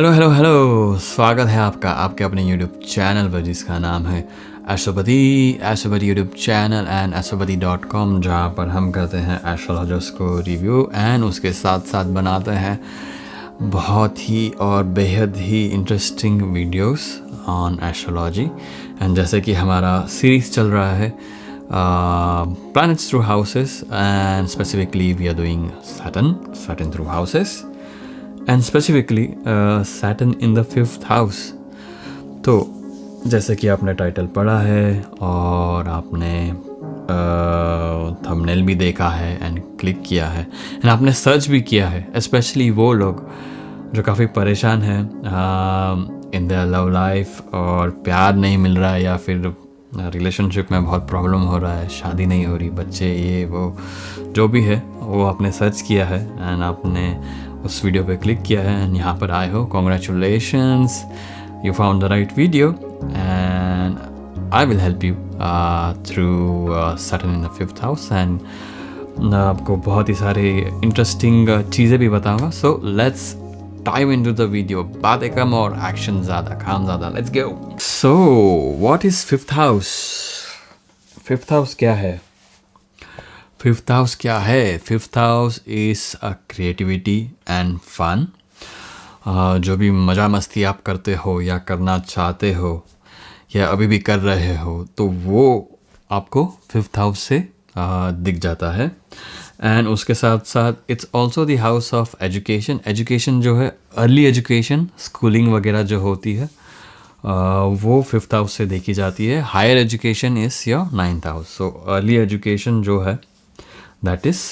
Hello hello hello, स्वागत है आपका आपके अपने यूट्यूब चैनल पर जिसका नाम है एस्ट्रोपति यूट्यूब चैनल एंड एस्ट्रोपति.com, जहाँ पर हम करते हैं एस्ट्रोलॉजर्स को रिव्यू एंड उसके साथ साथ बनाते हैं बहुत ही और बेहद ही interesting videos on astrology. And जैसे कि हमारा सीरीज़ चल रहा है planets through houses, and specifically we are doing Saturn through houses, and specifically Saturn in the 5th house। तो जैसे कि आपने टाइटल पढ़ा है और आपने थंबनेल भी देखा है एंड क्लिक किया है एंड आपने सर्च भी किया है, स्पेशली वो लोग जो काफ़ी परेशान हैं इन द लव लाइफ और प्यार नहीं मिल रहा है या फिर रिलेशनशिप में बहुत प्रॉब्लम हो रहा है, शादी नहीं हो रही, बच्चे ये वो जो भी है वो आपने सर्च किया है एंड आपने उस वीडियो पे क्लिक किया है एंड यहाँ पर आए हो। Congratulations, you found the right video and I will help you through Saturn in the 5th house and आपको बहुत ही सारे इंटरेस्टिंग चीज़ें भी बताऊँगा। So let's dive into the video। बातें कम और एक्शन ज़्यादा, काम ज़्यादा। Let's go। So what is 5th house? 5th house क्या है? 5th house क्या है? 5th house is a creativity and fun। जो भी मज़ा मस्ती आप करते हो या करना चाहते हो या अभी भी कर रहे हो तो वो आपको 5th हाउस से दिख जाता है। एंड उसके साथ साथ it's also the house of education. Education जो है, अर्ली एजुकेशन, स्कूलिंग वगैरह जो होती है वो 5th हाउस से देखी जाती है। Higher education is your 9th house. So early education जो है that is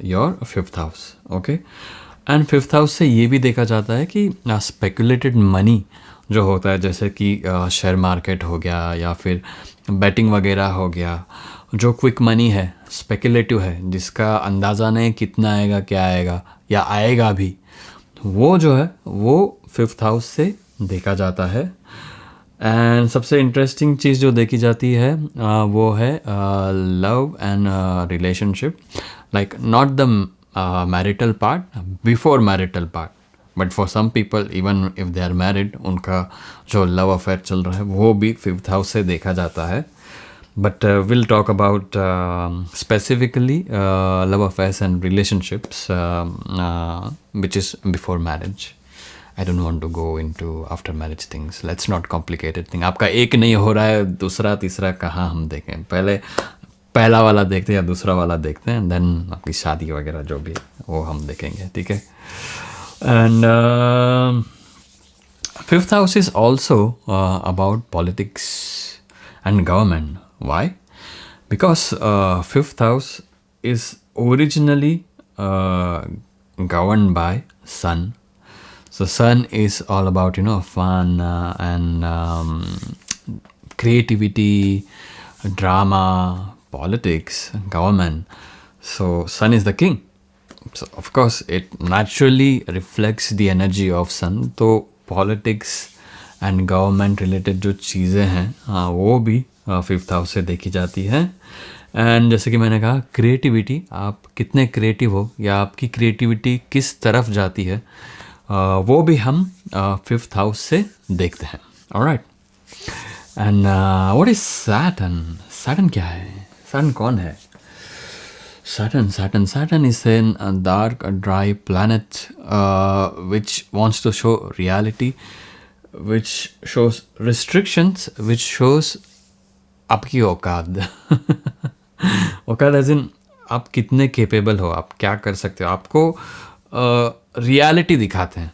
your 5th house. Okay, and 5th house से ये भी देखा जाता है कि स्पेकुलेटेड मनी जो होता है, जैसे कि शेयर मार्केट हो गया या फिर बैटिंग वगैरह हो गया, जो क्विक मनी है, स्पेकुलेटिव है, जिसका अंदाज़ा नहीं कितना आएगा, क्या आएगा या आएगा भी, वो जो है वो 5th हाउस से देखा जाता है। एंड सबसे इंटरेस्टिंग चीज़ जो देखी जाती है वो है love and relationship, like not the marital part, before marital part, but for some people even if they are married, उनका जो लव अफेयर चल रहा है वो भी 5th हाउस से देखा जाता है। But we'll talk about specifically love affairs and relationships, which is before marriage. I don't want to go into after marriage things. Let's not complicate it thing. आपका एक नहीं हो रहा है, दूसरा तीसरा कहाँ हम देखें? पहले पहला वाला देखते हैं या दूसरा वाला देखते हैं, देन आपकी शादी वगैरह जो भी वो हम देखेंगे, ठीक है? And 5th house is also about politics and government. Why? Because 5th house is originally governed by Sun. So Sun is all about fun and creativity, drama, politics, government. So Sun is the king. So of course it naturally reflects the energy of Sun. तो politics and government related जो चीज़ें हैं वो भी 5th house से देखी जाती है। एंड जैसे कि मैंने कहा, क्रिएटिविटी, आप कितने क्रिएटिव हो या आपकी क्रिएटिविटी किस तरफ जाती है वो भी हम 5th हाउस से देखते हैं। Alright, and what is Saturn? Saturn क्या है? सैटर्न कौन है? Saturn is a dark, dry planet which wants to show reality, which shows restrictions, which shows आपकी औकात। औकात एज इन आप कितने केपेबल हो, आप क्या कर सकते हो, आपको रियलिटी दिखाते हैं।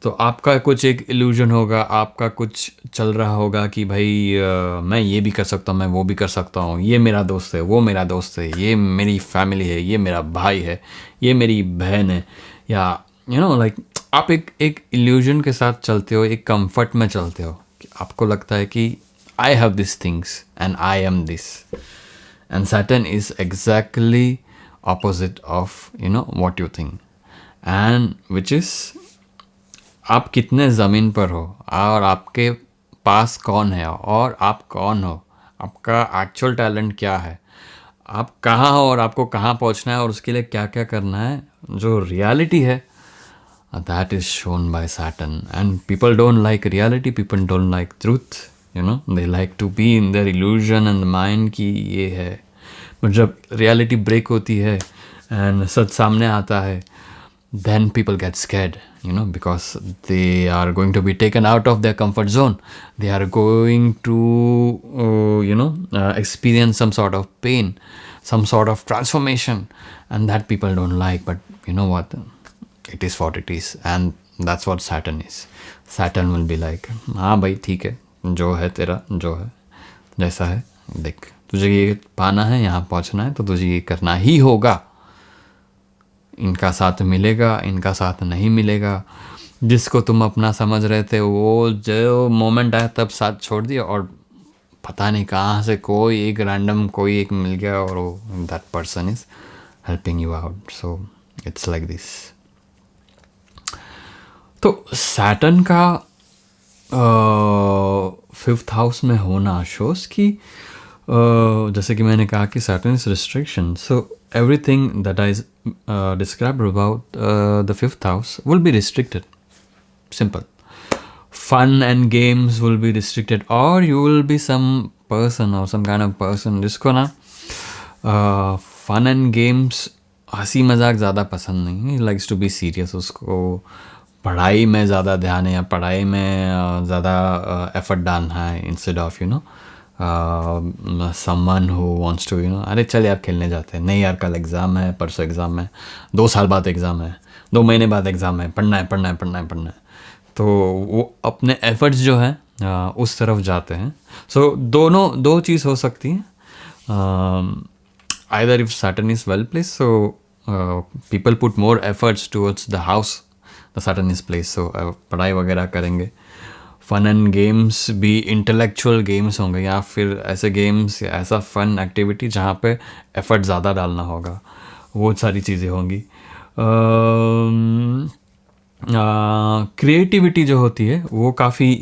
तो आपका कुछ एक इल्यूजन होगा, आपका कुछ चल रहा होगा कि भाई मैं ये भी कर सकता हूँ, मैं वो भी कर सकता हूँ, ये मेरा दोस्त है, वो मेरा दोस्त है, ये मेरी फैमिली है, ये मेरा भाई है, ये मेरी बहन है, या लाइक आप एक इल्यूजन के साथ चलते हो, एक कंफर्ट में चलते हो कि आपको लगता है कि I have these things and I am this. And Saturn is exactly opposite of what you think, and which is आप कितने ज़मीन पर हो और आपके पास कौन है और आप कौन हो, आपका एक्चुअल टैलेंट क्या है, आप कहाँ हो और आपको कहाँ पहुँचना है और उसके लिए क्या क्या करना है। जो रियलिटी है that is shown by Saturn. And people don't like reality, people don't like truth, you know, they like to be in their illusion and the mind की ये है. But जब reality break होती है and सच सामने आता है, then people get scared, you know, because they are going to be taken out of their comfort zone. They are going to, experience some sort of pain, some sort of transformation, and that people don't like. But you know what? It is what it is, and that's what Saturn is. Saturn will be like, हाँ भाई ठीक है, जो है तेरा जो है जैसा है, देख तुझे ये पाना है, यहाँ पहुँचना है, तो तुझे ये करना ही होगा. इनका साथ मिलेगा, इनका साथ नहीं मिलेगा. जिसको तुम अपना समझ रहे थे वो जो मोमेंट आया तब साथ छोड़ दिया, और पता नहीं कहाँ से कोई एक रैंडम कोई एक मिल गया और that person is helping you out. So it's like this. तो सैटर्न का 5th हाउस में होना शोज कि जैसे कि मैंने कहा कि Saturn is restriction. So everything that I described about the 5th house will be restricted. Simple. Fun and games will be restricted, or you will be some person or some kind of person जिसको ना fun and games, हंसी मजाक ज़्यादा पसंद नहीं है. He likes to be serious. उसको पढ़ाई में ज़्यादा ध्यान है या पढ़ाई में ज़्यादा एफर्ट डालना है instead of someone who wants to अरे चल यार खेलने जाते हैं, नहीं यार कल एग्ज़ाम है, परसों एग्ज़ाम है, 2 साल बाद एग्ज़ाम है, 2 महीने बाद एग्ज़ाम है, पढ़ना है. तो वो अपने एफर्ट्स जो है उस तरफ जाते हैं. सो दो चीज़ हो सकती है. Either if Saturn is well placed, so people put more efforts towards the house the Saturn is placed, so पढ़ाई वगैरह करेंगे. फन एंड गेम्स भी इंटेलेक्चुअल गेम्स होंगे, या फिर ऐसे गेम्स या ऐसा फन एक्टिविटी जहाँ पे एफर्ट ज़्यादा डालना होगा, वो सारी चीज़ें होंगी. क्रिएटिविटी जो होती है वो काफ़ी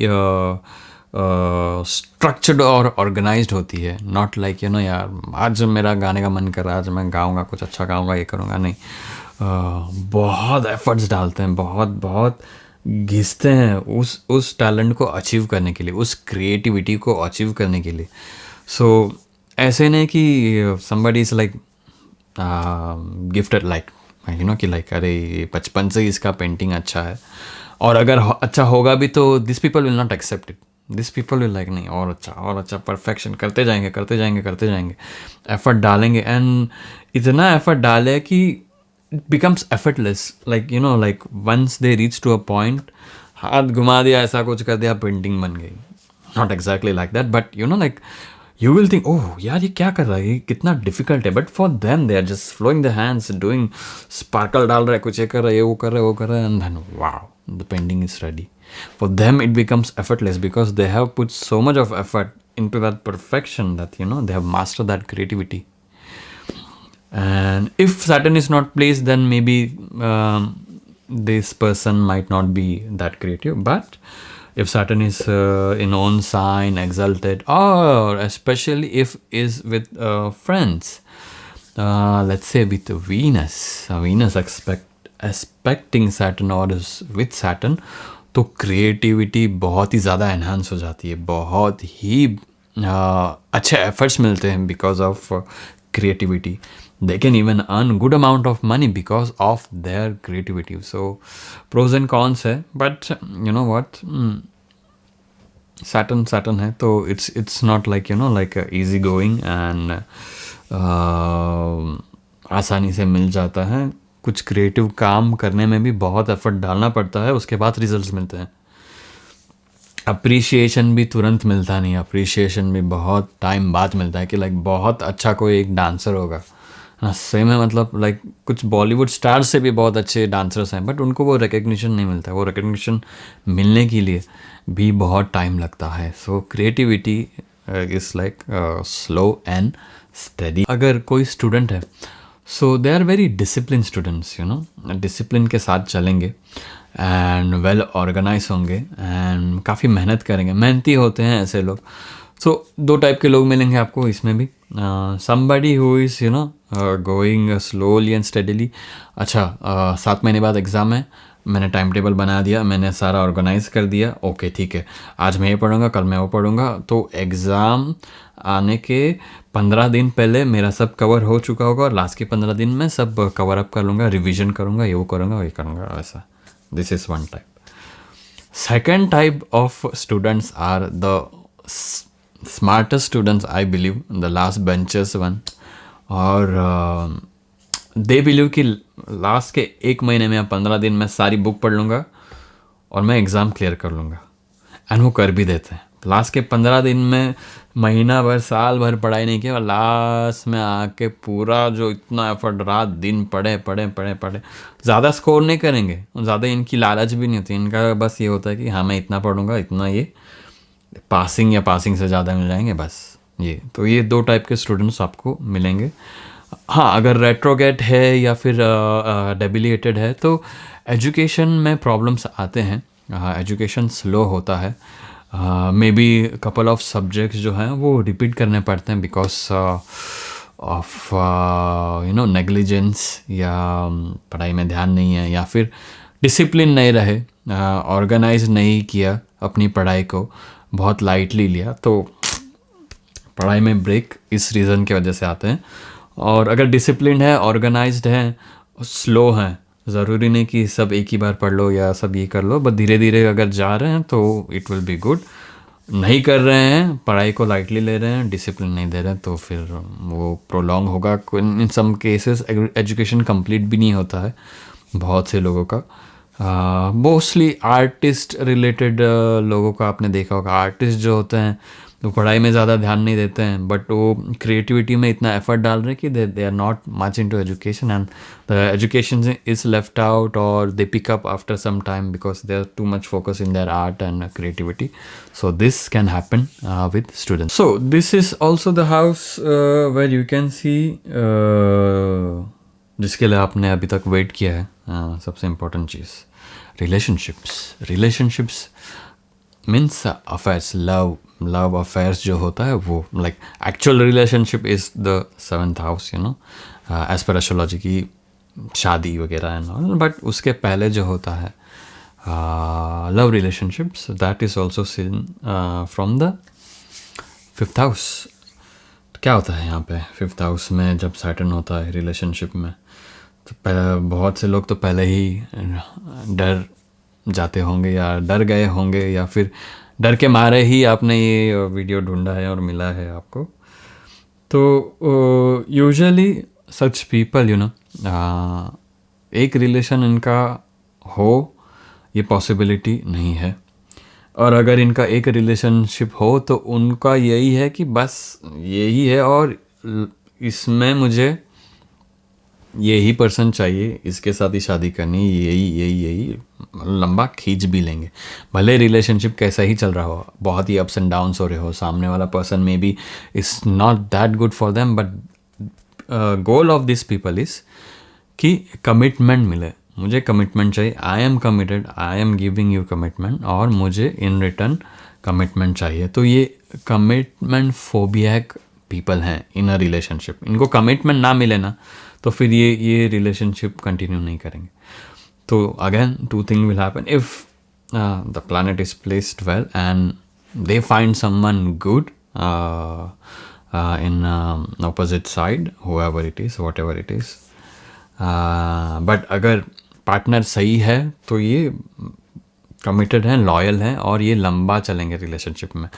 स्ट्रक्चर्ड और ऑर्गेनाइज्ड होती है. नॉट लाइक यार आज मेरा गाने का मन कर रहा है, आज मैं गाऊंगा, कुछ अच्छा गाऊंगा, ये करूँगा, नहीं. बहुत एफर्ट्स डालते हैं, बहुत घिसते हैं उस टैलेंट को अचीव करने के लिए, उस क्रिएटिविटी को अचीव करने के लिए. सो ऐसे नहीं कि somebody is like gifted like कि लाइक अरे बचपन से ही इसका पेंटिंग अच्छा है, और अगर अच्छा होगा भी तो this people will not accept it. This people will like नहीं, और अच्छा परफेक्शन करते जाएंगे, एफर्ट डालेंगे, एंड इतना एफर्ट डाले कि it becomes effortless, like once they reach to a point, हाथ घुमा दिया, ऐसा कुछ कर दिया, पेंटिंग बन गई. Not exactly like that, but like you will think, oh यार ये क्या कर रहा है, ये कितना डिफिकल्ट है. But for them they are just flowing the hands, doing sparkle डाल रहा है, कुछ ये कर रहा है, वो कर रहा है, and then wow the painting is ready. For them it becomes effortless because they have put so much of effort into that perfection that they have mastered that creativity. And if Saturn is not placed, then maybe this person might not be that creative. But if Saturn is in own sign, exalted, or especially if is with friends, let's say with Venus expecting Saturn or is with Saturn, तो creativity बहुत ही ज़्यादा enhance हो जाती है, बहुत ही अच्छे efforts मिलते हैं because of creativity. They can even earn good amount of money because of their creativity. So pros and cons है, but you know what, Saturn है, तो it's not like like easy going and आसानी से मिल जाता है. कुछ creative काम करने में भी बहुत एफर्ट डालना पड़ता है, उसके बाद रिजल्ट्स मिलते हैं. अप्रिशिएशन भी तुरंत मिलता नहीं, अप्रिशिएशन भी बहुत टाइम बाद मिलता है. कि लाइक बहुत अच्छा कोई एक डांसर होगा, सेम है, मतलब लाइक कुछ बॉलीवुड स्टार्स से भी बहुत अच्छे डांसर्स हैं, बट उनको वो रिकग्निशन नहीं मिलता है. वो रिकग्निशन मिलने के लिए भी बहुत टाइम लगता है. So creativity is like slow and steady. अगर कोई स्टूडेंट है, so they are very discipline students, discipline के साथ चलेंगे एंड वेल ऑर्गेनाइज होंगे एंड काफ़ी मेहनत करेंगे, मेहनती होते हैं ऐसे लोग. सो 2 टाइप के लोग मिलेंगे आपको इसमें भी. somebody who is going slowly and steadily. अच्छा 7 महीने बाद एग्ज़ाम है, मैंने टाइम टेबल बना दिया, मैंने सारा ऑर्गेनाइज कर दिया, ओके ठीक है, आज मैं ये पढ़ूंगा, कल मैं वो पढ़ूंगा, तो एग्ज़ाम आने के 15 दिन पहले मेरा सब कवर हो चुका होगा और लास्ट के 15 दिन में सब कवर अप कर लूँगा, रिविजन करूँगा, ये वो करूँगा, ये करूँगा, ऐसा. This is one type. Second type of students are the smartest students, I believe, the last benchers one. और दे बिलीव कि लास्ट के 1 महीने में या 15 दिन में सारी बुक पढ़ लूँगा और मैं एग्ज़ाम क्लियर कर लूँगा. एंड वो कर भी देते हैं. लास्ट के 15 दिन में महीना भर साल भर पढ़ाई नहीं किया और लास्ट में आके पूरा जो इतना एफर्ट रात दिन पढ़े पढ़े पढ़े पढ़े, ज़्यादा स्कोर नहीं करेंगे, ज़्यादा इनकी लालच भी नहीं होती. इनका बस ये होता है कि हाँ मैं इतना पढ़ूंगा, इतना ये पासिंग या पासिंग से ज़्यादा मिल जाएंगे बस. ये तो ये 2 टाइप के स्टूडेंट्स आपको मिलेंगे. हाँ, अगर रेट्रोगेट है या फिर डेबिलिएटेड है तो एजुकेशन में प्रॉब्लम्स आते हैं. एजुकेशन स्लो होता है. May be couple of subjects जो हैं वो रिपीट करने पड़ते हैं बिकॉज ऑफ नेग्लिजेंस, या पढ़ाई में ध्यान नहीं है, या फिर डिसिप्लिन नहीं रहे, ऑर्गेनाइज नहीं किया अपनी पढ़ाई को, बहुत लाइटली लिया, तो पढ़ाई में ब्रेक इस रीज़न की वजह से आते हैं. और अगर डिसिप्लिन है, ऑर्गेनाइज्ड है, स्लो हैं, ज़रूरी नहीं कि सब एक ही बार पढ़ लो या सब ये कर लो, बस धीरे धीरे अगर जा रहे हैं तो इट विल बी गुड. नहीं कर रहे हैं, पढ़ाई को लाइटली ले रहे हैं, डिसिप्लिन नहीं दे रहे हैं, तो फिर वो प्रोलॉन्ग होगा. इन सम केसेस एजुकेशन कंप्लीट भी नहीं होता है बहुत से लोगों का. मोस्टली आर्टिस्ट रिलेटेड लोगों का आपने देखा होगा. आर्टिस्ट जो होते हैं वो पढ़ाई में ज़्यादा ध्यान नहीं देते हैं, बट वो क्रिएटिविटी में इतना एफर्ट डाल रहे हैं कि they are not much into education, and the education is left out और they pick up after some time because they are too much focus in their art and creativity. So this can happen with students. So this is also the house where you can see, जिसके लिए आपने अभी तक wait किया है. सबसे important चीज़ relationships means affairs, love affairs जो होता है वो, like actual relationship is the 7th house, you know, as per astrology की शादी वगैरह एंड ऑल. बट उसके पहले जो होता है love relationships, that is also seen from the 5th house. क्या होता है यहाँ पे 5th हाउस में जब सैटर्न होता है रिलेशनशिप में, तो बहुत से लोग तो पहले ही डर जाते होंगे या डर गए होंगे, या फिर डर के मारे ही आपने ये वीडियो ढूंढा है और मिला है आपको. तो usually such people, you know, एक रिलेशन इनका हो ये पॉसिबिलिटी नहीं है. और अगर इनका एक रिलेशनशिप हो तो उनका यही है कि बस यही है और इसमें मुझे यही पर्सन चाहिए, इसके साथ ही शादी करनी, यही लंबा खींच भी लेंगे. भले रिलेशनशिप कैसा ही चल रहा हो, बहुत ही अप्स एंड डाउन्स हो रहे हो, सामने वाला person may be is not that good for them, but goal of this people is कि कमिटमेंट मिले. मुझे कमिटमेंट चाहिए, I am committed, I am giving you commitment, और मुझे इन रिटर्न कमिटमेंट चाहिए. तो ये कमिटमेंट फोबियाक पीपल हैं इन अ रिलेशनशिप. इनको कमिटमेंट ना मिले ना तो फिर ये रिलेशनशिप कंटिन्यू नहीं करेंगे. तो again 2 things will happen. If the planet is placed well and they find someone good in opposite side, whoever it is, whatever it is, but अगर पार्टनर सही है तो ये कमिटेड हैं, लॉयल हैं और ये लंबा चलेंगे रिलेशनशिप में.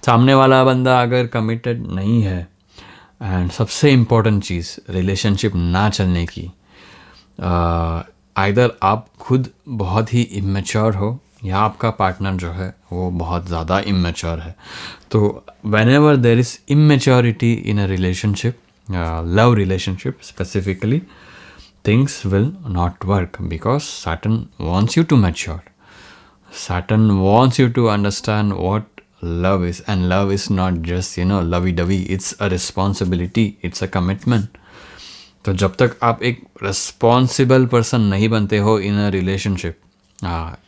सामने वाला बंदा अगर कमिटेड नहीं है, एंड सबसे इम्पोर्टेंट चीज़ रिलेशनशिप ना चलने की, आइदर आप खुद बहुत ही इमेच्योर हो या आपका पार्टनर जो है वो बहुत ज़्यादा इमेच्योर है. तो when ever there is immaturity in a relationship, love relationship specifically, things will not work because Saturn wants you to mature. Saturn wants you to understand what love is, and love is not just, you know, lovey-dovey. It's a responsibility. It's a commitment. तो जब तक आप एक responsible person नहीं बनते हो in a relationship,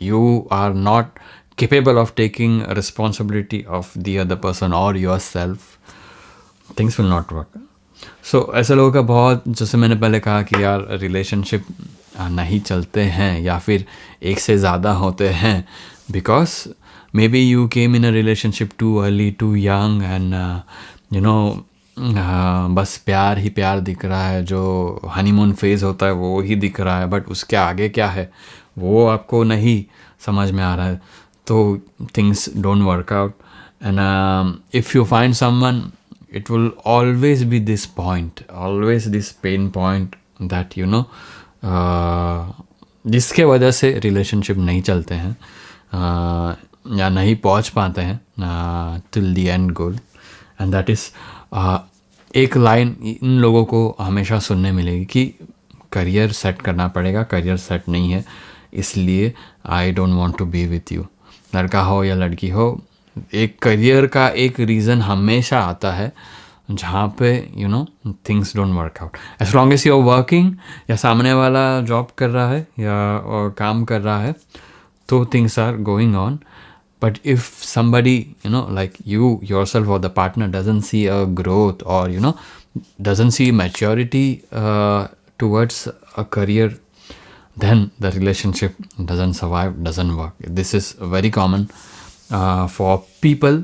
you are not capable of taking responsibility of the other person or yourself, things will not work. सो ऐसे लोगों का बहुत, जैसे मैंने पहले कहा कि यार रिलेशनशिप नहीं चलते हैं या फिर एक से ज़्यादा होते हैं, because maybe you came in a relationship too early, too young, and you know बस प्यार ही प्यार दिख रहा है, जो हनीमून फेज़ होता है वो ही दिख रहा है, बट उसके आगे क्या है वो आपको नहीं समझ में आ रहा है, तो things don't work out. And if you find someone, it will always be this point, always this pain point that जिसके वजह से रिलेशनशिप नहीं चलते हैं या नहीं पहुंच पाते हैं till the end goal. And that is एक लाइन इन लोगों को हमेशा सुनने मिलेगी कि करियर सेट करना पड़ेगा, करियर सेट नहीं है इसलिए I don't want to be with you. लड़का हो या लड़की हो, एक करियर का एक रीज़न हमेशा आता है जहाँ पे things don't work out. As long as you are working, या सामने वाला जॉब कर रहा है या और काम कर रहा है, तो things are going on. But if somebody like you yourself or the partner doesn't see a growth or doesn't see maturity towards a career, then the relationship doesn't survive, doesn't work. This is very common for people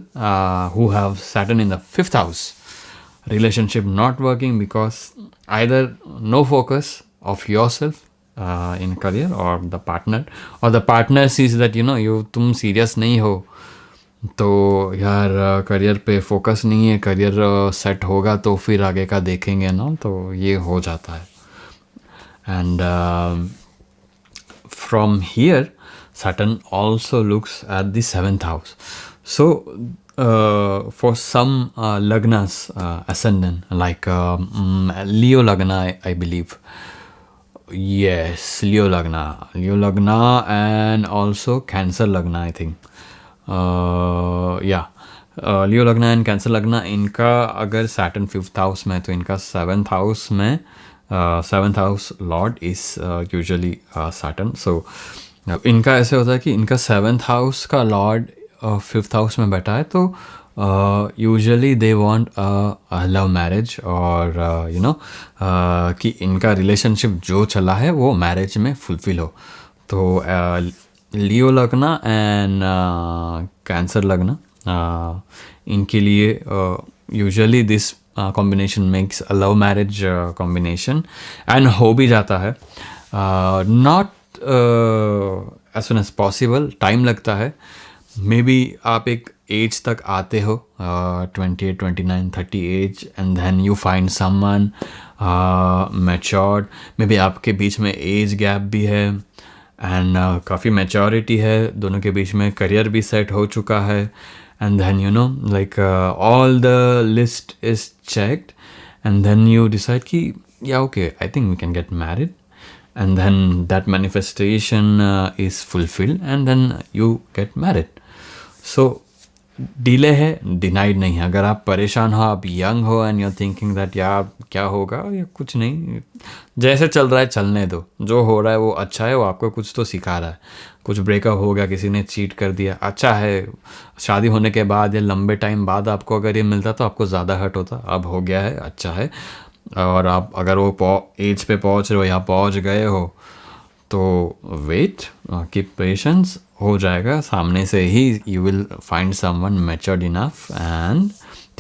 who have Saturn in the 5th house. Relationship not working because either no focus of yourself in career, or the partner sees that तुम serious नहीं हो, तो यार career पे focus नहीं है, career set होगा तो फिर आगे का देखेंगे ना, तो ये हो जाता है. And from here Saturn also looks at the 7th house. So for some lagnas, ascendant like Leo lagna, I believe, yes, Leo lagna and also Cancer lagna, I think. Leo lagna and Cancer lagna, इनका अगर Saturn 5th house में, तो इनका 7th house में 7th house lord is usually Saturn. So इनका ऐसे होता है कि इनका 7th house का lord 5th house में बैठा है, तो usually they want love marriage, और कि इनका रिलेशनशिप जो चला है वो मैरिज में फुलफिल हो. तो लियो लगना एंड कैंसर लगना, इनके लिए usually this combination makes a love marriage combination, and हो भी जाता है. Not as soon as possible, time लगता है. मे बी आप एक एज तक आते हो 28, 29, 30 age, and then you find someone matured. Maybe आपके बीच में एज गैप भी है एंड काफ़ी मैच्योरिटी है दोनों के बीच में, करियर भी सेट हो चुका है, and then like all the list is checked, and then you decide कि या okay, I think we can get married, and then that manifestation is fulfilled, and then you get married. So delay है, denied नहीं है. अगर आप परेशान हो, आप यंग हो and you are thinking that यार क्या होगा, या कुछ नहीं, जैसे चल रहा है चलने दो, जो हो रहा है वो अच्छा है, वो आपको कुछ तो सिखा रहा है. कुछ ब्रेकअप हो गया, किसी ने चीट कर दिया, अच्छा है. शादी होने के बाद या लंबे टाइम बाद आपको अगर ये मिलता तो आपको ज़्यादा हर्ट होता. अब हो गया है, अच्छा है. और आप अगर वो एज पे पहुंच रहे हो या पहुंच गए हो, तो वेट, कीप पेशेंस, हो जाएगा. सामने से ही you will find someone matured enough and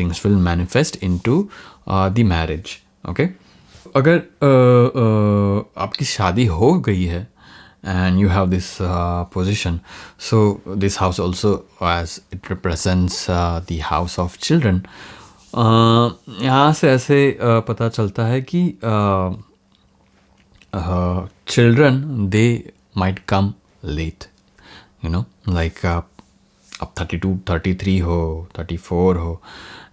things will manifest into the marriage. Okay, अगर आपकी शादी हो गई है and you have this position, so this house also, as it represents the house of children, यहाँ से ऐसे पता चलता है कि children, they might come late, like अब 32, 33 हो, 34 हो,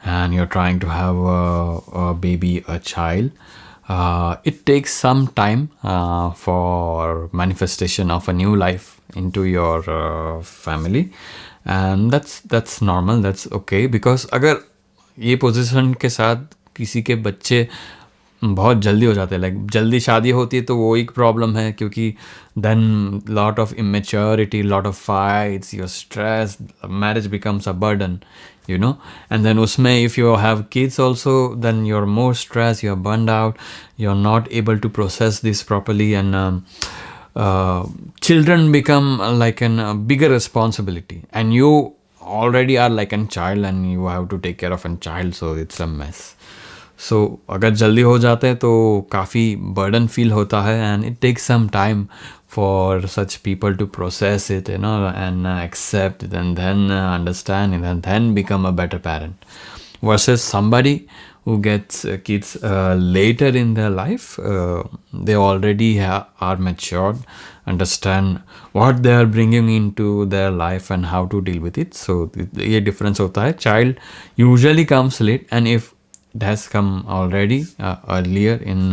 and you're trying to have a baby, a child. It takes some time for manifestation of a new life into your family, and that's normal, that's okay. Because अगर ये position के साथ किसी के बच्चे बहुत जल्दी हो जाते हैं, लाइक जल्दी शादी होती है, तो वो एक प्रॉब्लम है, क्योंकि then lot of immaturity, lot of fights, your stress, marriage becomes a burden, and then उसमें if you have kids also, then you're more stressed, you're burned out, you're not able to process this properly, and children become like a bigger responsibility, and you already are like a child and you have to take care of a child, so it's a mess. So अगर जल्दी हो जाते हैं तो काफ़ी burden feel होता है, and it takes some time for such people to process it, and accept it, and then understand it, and then become a better parent, versus somebody who gets kids later in their life. They already are matured, understand what they are bringing into their life and how to deal with it. So ये difference होता है. Child usually comes late, and if it has come already earlier in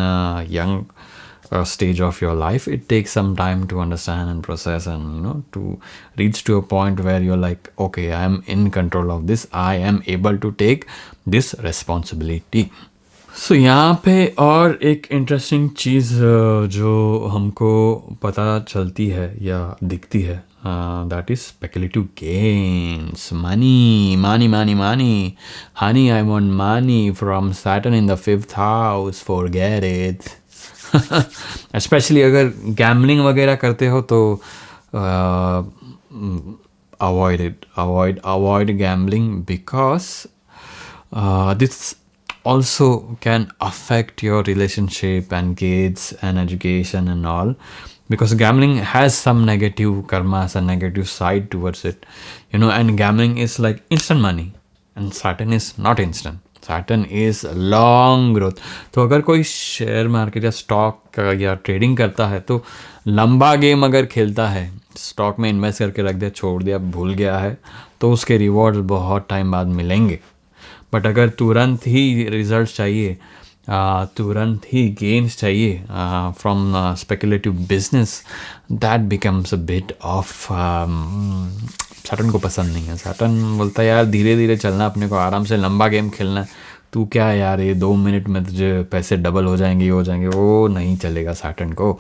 young stage of your life, it takes some time to understand and process, and to reach to a point where you're like, okay, I am in control of this, I am able to take this responsibility. So यहाँ पे और एक interesting चीज़ जो हमको पता चलती है या दिखती है, that is speculative gains. Money. Honey, I want money from Saturn in the 5th house. Forget it. Especially अगर गैम्बलिंग वगैरह करते हो तो avoid it. Avoid gambling, because this also can affect your relationship and kids and education and all, because gambling has some negative karmas and negative side towards it, and gambling is like instant money, and Saturn is not instant. Saturn is long growth. तो अगर कोई share market या stock या trading करता है तो लंबा game अगर खेलता है, स्टॉक में इन्वेस्ट करके रख दिया, छोड़ दिया, भूल गया है, तो उसके रिवॉर्ड बहुत टाइम बाद मिलेंगे. बट अगर तुरंत ही रिजल्ट चाहिए, तुरंत ही गेन्स चाहिए from speculative business, that becomes a bit of, Saturn को पसंद नहीं है. सैटर्न बोलता है यार धीरे धीरे चलना, अपने को आराम से लंबा गेम खेलना है. तू क्या है यार, ये 2 मिनट में तुझे पैसे डबल हो जाएंगे, ये हो जाएंगे, वो नहीं चलेगा सैटर्न को.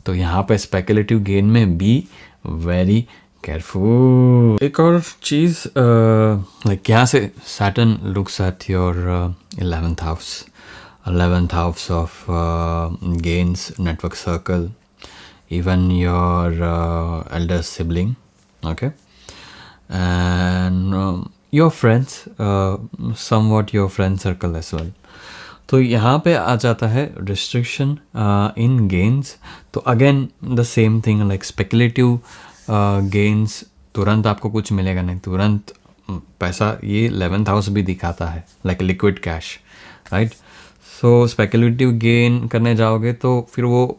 तो यहाँ पे स्पेकुलेटिव गेन में बी वेरी केयरफुल. एक और चीज़, लाइक यहाँ से Saturn looks at your 11th house of gains, network circle, even your elder sibling, okay, and your friends, somewhat your friend circle as well. तो यहाँ पे आ जाता है रिस्ट्रिक्शन इन गेन्स. तो again the same thing, like speculative gains, तुरंत आपको कुछ मिलेगा नहीं, तुरंत पैसा. ये 11th हाउस भी दिखाता है, लाइक लिक्विड कैश, राइट. सो स्पेकुलेटिव गेन करने जाओगे तो फिर वो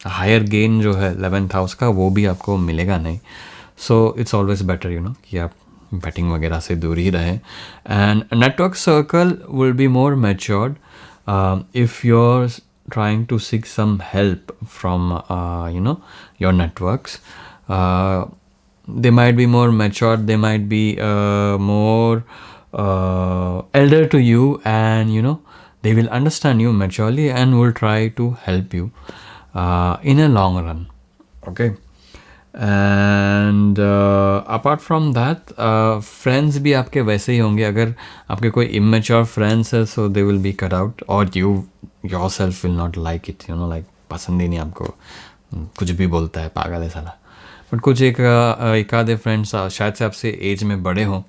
हायर गेन जो है 11th हाउस का, वो भी आपको मिलेगा नहीं. सो इट्स ऑलवेज बेटर कि आप बैटिंग वगैरह से दूर ही रहें. And network circle will be more matured if you are trying to seek some help from your networks. They might be more matured, they might be more elder to you, and they will understand you maturely and will try to help you in a long run, okay. And apart from that, friends भी आपके वैसे ही होंगे. अगर आपके कोई immature friends है, so they will be cut out, और you yourself will not like it, like पसंद ही नहीं आपको, कुछ भी बोलता है, पागल है साला. बट कुछ एक आधे फ्रेंड्स शायद से आपसे एज में बड़े हों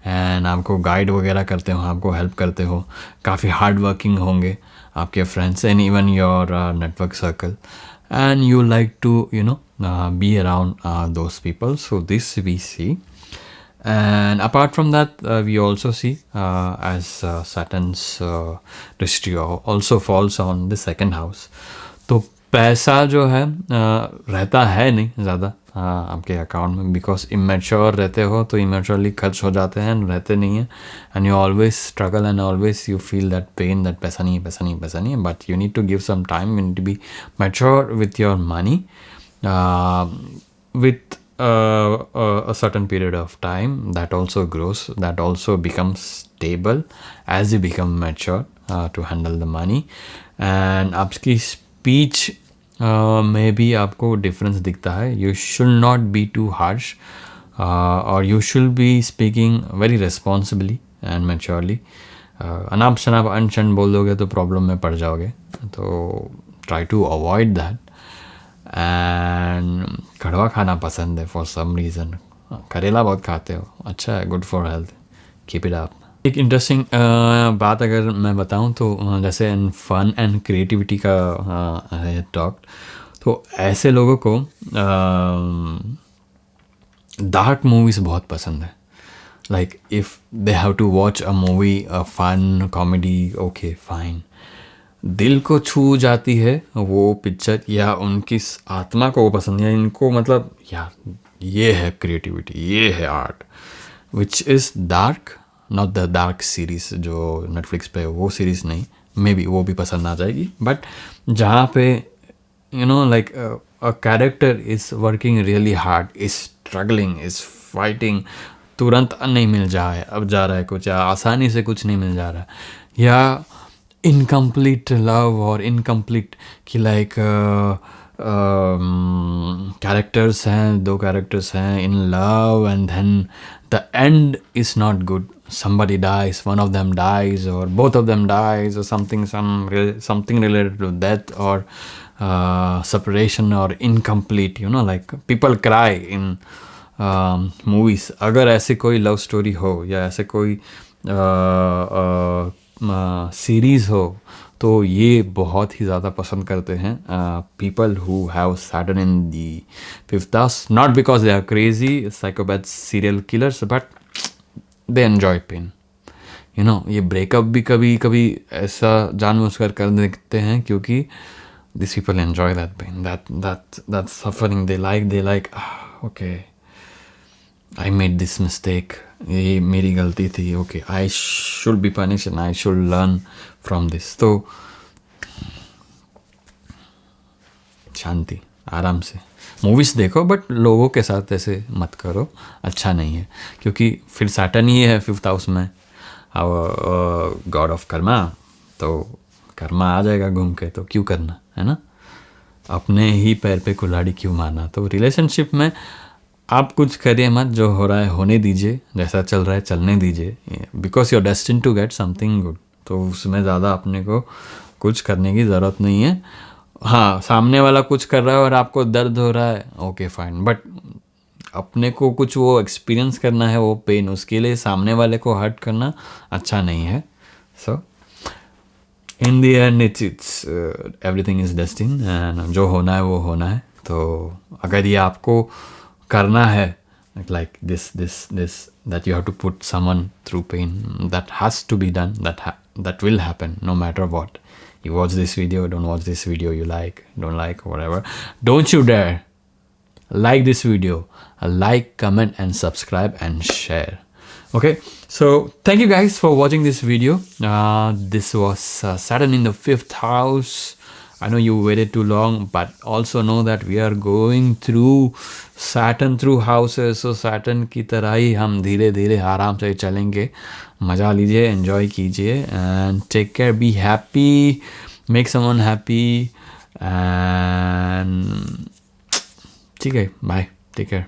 एंड आपको गाइड वगैरह करते हो, आपको हेल्प करते हो, काफ़ी हार्ड वर्किंग होंगे आपके friends, and even your network circle, and you like to be around those people. So this we see. And apart from that, we also see as Saturn's dystry also falls on the 2nd house. तो पैसा जो है रहता है नहीं ज़्यादा आपके account में, बिकॉज इमेच्योर रहते हो तो इमेच्योरली खर्च हो जाते हैं, रहते नहीं हैं, and you always struggle and always you feel that pain, that पैसा नहीं है. But you need to give some time, you need to be mature with your money with a certain period of time. That also grows, that also becomes stable as you become mature to handle the money. And आपकी speech में भी आपको difference दिखता है. You should not be too harsh, और you should be speaking very responsibly and maturely. अनाप शनाप अनशन बोल दोगे तो प्रॉब्लम में पड़ जाओगे, तो try to avoid that. And कड़वा खाना पसंद है फॉर सम रीज़न। करेला बहुत खाते हो, अच्छा है, good for health, keep it up. एक इंटरेस्टिंग बात अगर मैं बताऊं तो जैसे इन फन एंड क्रिएटिविटी का है टॉक, तो ऐसे लोगों को डार्क मूवीज़ बहुत पसंद है। Like if they have to watch a movie, a fun comedy, okay fine, दिल को छू जाती है वो पिक्चर, या उनकी आत्मा को वो पसंद है, इनको मतलब यार ये है क्रिएटिविटी, ये है art, which is dark, not the dark series जो नेटफ्लिक्स पे है, वो सीरीज़ नहीं, मे बी वो भी पसंद आ जाएगी, बट जहाँ पे you know like a character is working really hard, is struggling, is fighting, तुरंत नहीं मिल जा रहा है कुछ, या आसानी से कुछ नहीं मिल जा रहा है, या इनकम्प्लीट लव और इनकम्प्लीट कि लाइक कैरेक्टर्स हैं, दो कैरेक्टर्स हैं in love and then the end is not good, somebody dies, one of them dies or both of them dies or something related to death or separation or incomplete, you know, like people cry in movies। अगर ऐसे कोई love story हो या ऐसे कोई series हो तो ये बहुत ही ज़्यादा पसंद करते हैं people who have Saturn in the fifth house, not because they are crazy psychopath serial killers, but they enjoy pain, you know. ये ब्रेकअप भी कभी कभी ऐसा जानबूझकर कर देते हैं क्योंकि this people enjoy that pain, that suffering, they like okay I made this mistake, ये मेरी गलती थी, okay I should be punish and I should learn from this. तो शांति, आराम से मूवीज़ देखो, बट लोगों के साथ ऐसे मत करो, अच्छा नहीं है, क्योंकि फिर सैटर्न ही है फिफ्थ हाउस में, गॉड ऑफ कर्मा, तो कर्मा आ जाएगा घूम के, तो क्यों करना है ना, अपने ही पैर पे कुल्हाड़ी क्यों मारना। तो रिलेशनशिप में आप कुछ करिए मत, जो हो रहा है होने दीजिए, जैसा चल रहा है चलने दीजिए, because you are destined to get something good, तो उसमें ज़्यादा अपने को कुछ करने की ज़रूरत नहीं है। हाँ, सामने वाला कुछ कर रहा है और आपको दर्द हो रहा है, ओके फाइन, बट अपने को कुछ वो एक्सपीरियंस करना है, वो पेन, उसके लिए सामने वाले को हर्ट करना अच्छा नहीं है। So in the end it's everything is destined, and जो होना है वो होना है। तो अगर ये आपको करना है, like this that you have to put someone through pain, that has to be done, that will happen no matter what. You watch this video, don't watch this video, you like, don't like, whatever, don't you dare like this video, like, comment and subscribe and share. Okay, so thank you guys for watching this video. This was Saturn in the 5th house. I know you waited too long, but also know that we are going through Saturn through houses, so Saturn की तरह ही हम धीरे धीरे आराम से चलेंगे। मज़ा लीजिए, enjoy कीजिए, and take care, be happy, make someone happy, and ठीक है, bye, take care.